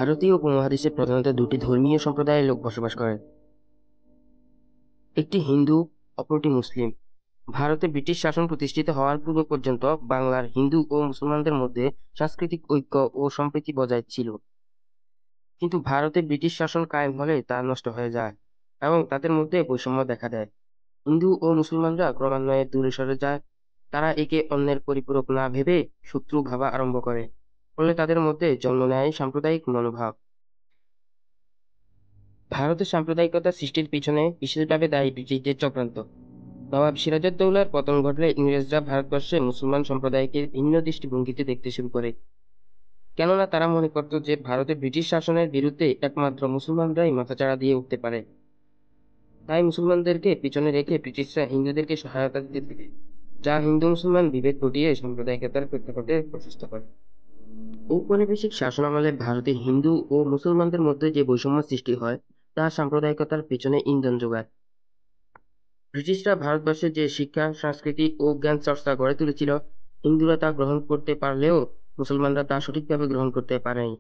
ভারতীয় উপমহাদেশে প্রধানত দুটি ধর্মীয় সম্প্রদায়ের লোক বসবাস করে। একটি হিন্দু, অপরটি মুসলিম। ভারতে ব্রিটিশ শাসন প্রতিষ্ঠিত হওয়ার পূর্ব পর্যন্ত বাংলার হিন্দু ও মুসলমানদের মধ্যে সাংস্কৃতিক ঐক্য ও সম্প্রীতি বজায় ছিল। কিন্তু ভারতে ব্রিটিশ শাসন কায়েম হলে তা নষ্ট হয়ে যায় এবং তাদের মধ্যে বৈষম্য দেখা দেয়। হিন্দু ও মুসলমানরা ক্রমান্বয়ে দূরে সরে যায়। তারা একে অন্যের পরিপূরক না ভেবে শত্রু ভাবা আরম্ভ করে। ফলে তাদের মধ্যে জন্ম নেয় সাম্প্রদায়িক মনোভাব। ভারতের সাম্প্রদায়িকতা সৃষ্টির পিছনে বিশেষভাবে দায়ী ব্রিটিশদের চক্রান্ত। নবাব সিরাজউদ্দৌলার পতন ঘটলে ইংরেজরা ভারতবর্ষে মুসলমান সম্প্রদায়কে ভিন্ন দৃষ্টিভঙ্গিতে দেখতে শুরু করে। কেননা তারা মনে করত যে ভারতে ব্রিটিশ শাসনের বিরুদ্ধে একমাত্র মুসলমানরাই মাথাচাড়া দিয়ে উঠতে পারে। তাই মুসলমানদেরকে পিছনে রেখে ব্রিটিশরা হিন্দুদেরকে সহায়তা দিতে থাকে, যা হিন্দু মুসলমান বিভেদ ঘটিয়ে সাম্প্রদায়িকতার প্রেক্ষাপটে প্রশস্ত করে। ঔপনিবেশিক শাসনামলে ভারতে হিন্দু ও মুসলমানদের মধ্যে যে বৈষম্য সৃষ্টি হয় তা সাম্প্রদায়িকতার পেছনে ইন্ধন যোগায়। ব্রিটিশরা ভারতবর্ষে যে শিক্ষা, সংস্কৃতি ও জ্ঞান চর্চা গড়ে তুলেছিল, হিন্দুরা তা গ্রহণ করতে পারলেও মুসলমানরা তা সঠিকভাবে গ্রহণ করতে পারেনি।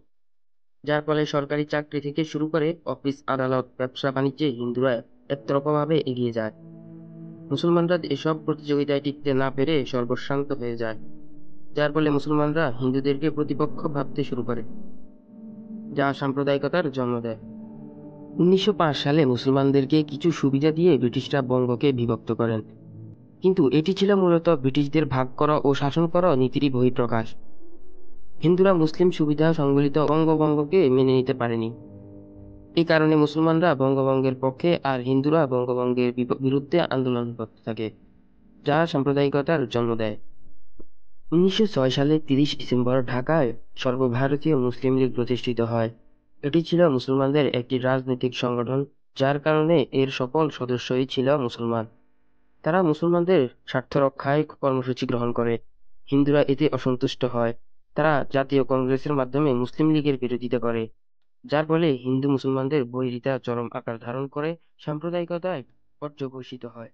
যার ফলে সরকারি চাকরি থেকে শুরু করে অফিস, আদালত, ব্যবসা বাণিজ্যে হিন্দুরা একতরফাভাবে এগিয়ে যায়। মুসলমানরা এসব প্রতিযোগিতায় টিকতে না পেরে সর্বস্বান্ত হয়ে যায়। যার ফলে মুসলমানরা হিন্দুদেরকে প্রতিপক্ষ ভাবতে শুরু করে, যা সাম্প্রদায়িকতার জন্ম দেয়। 1905 সালে মুসলমানদেরকে কিছু সুবিধা দিয়ে ব্রিটিশরা বঙ্গকে বিভক্ত করেন, কিন্তু এটি ছিল মূলত ব্রিটিশদের ভাগ করা ও শাসন করা নীতিরই বহিঃপ্রকাশ। হিন্দুরা মুসলিম সুবিধা সংবলিত বঙ্গভঙ্গকে মেনে নিতে পারেনি। এই কারণে মুসলমানরা বঙ্গভঙ্গের পক্ষে আর হিন্দুরা বঙ্গভঙ্গের বিরুদ্ধে আন্দোলন করতে থাকে, যা সাম্প্রদায়িকতার জন্ম দেয়। 1906 সালে 30 ডিসেম্বর ঢাকায় সর্বভারতীয় মুসলিম লীগ প্রতিষ্ঠিত হয়। এটি ছিল মুসলমানদের একটি রাজনৈতিক সংগঠন, যার কারণে এর সকল সদস্যই ছিল মুসলমান। তারা মুসলমানদের স্বার্থ রক্ষায় কর্মসূচি গ্রহণ করে। হিন্দুরা এতে অসন্তুষ্ট হয়। তারা জাতীয় কংগ্রেসের মাধ্যমে মুসলিম লীগের বিরোধিতা করে, যার ফলে হিন্দু মুসলমানদের বৈরিতা চরম আকার ধারণ করে সাম্প্রদায়িকতায় পর্যবসিত হয়।